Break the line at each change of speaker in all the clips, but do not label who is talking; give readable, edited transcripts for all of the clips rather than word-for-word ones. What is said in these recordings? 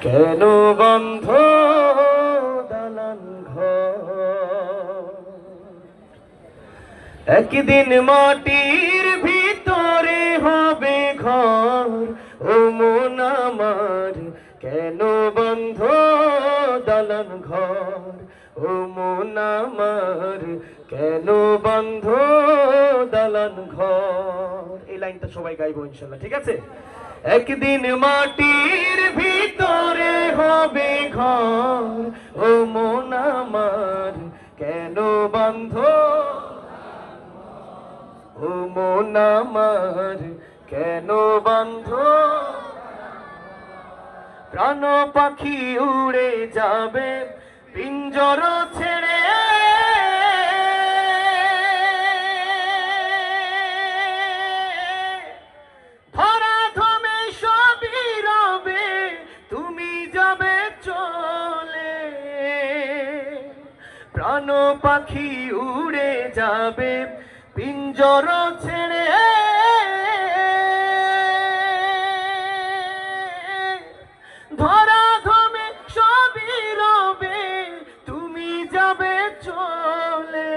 কেন বন্ধ দালান ঘর? একদিন মাটির ভিতরে হবে ঘর। ও মন আমার, কেন বন্ধ দালান ঘর? ও মন আমার, কেন বন্ধ দালান ঘর? এই লাইনটা সবাই গাইবো ইনশাল্লাহ, ঠিক আছে? একদিন মাটির ভিতরে হবে ঘর। ও মন আমার, কেন বন্ধ? ও মন আমার, কেন বন্ধ? প্রাণ পাখি উড়ে যাবে পিঞ্জর ছেড়ে, ধরা ধমে সবই রবে, তুমি যাবে চলে। প্রাণ পাখি উড়ে যাবে পিঞ্জর ছেড়ে, ধরা ধমে সবই রবে, তুমি যাবে চলে।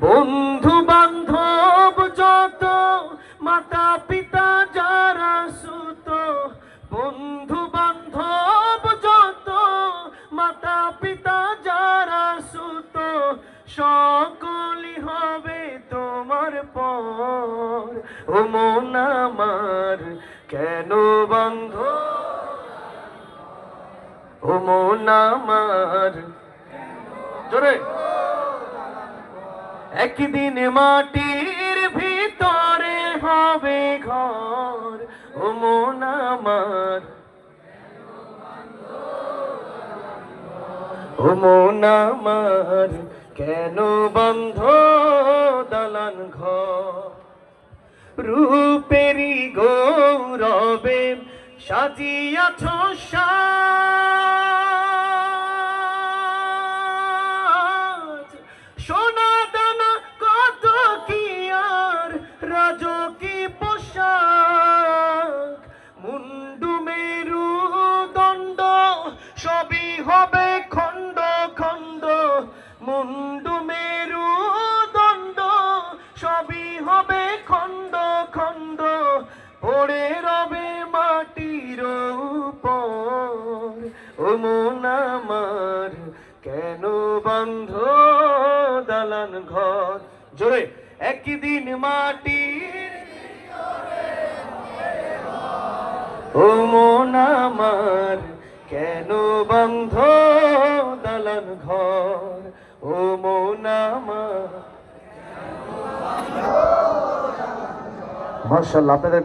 বন্ধু বান্ধব যত, মাতা পিতা যারা সুত, বন্ধু বান্ধব যত, মাতা পিতা যারা সুত, সকলই হবে তোমার পর। ও মন আমার, কেন বন্ধ? ও মন আমার, জোরে। একদিন মাটির ভিতরে হবে ঘর। ও মন আমার, ও মন আমার, কেন বন্ধ দালান ঘর? রূপেরি গৌরবে সাজিয়াছ সাজ, সোনা দানা কত কি আর রাজকী পোশাক। মুন্ডু মেরু দণ্ড সবই হবে খণ্ড খণ্ড, মুন্ডু মেরু দণ্ড সবই হবে খণ্ড খণ্ড, পড়ে রবে মাটির উপর। ও মন আমার, কেন বন্ধ দালান ঘর? জোরে। একদিন মাটির, ও মন আমার, কেন বন্ধ দালান ঘর? ও মন আমার। মাশাআল্লাহ, আপনাদের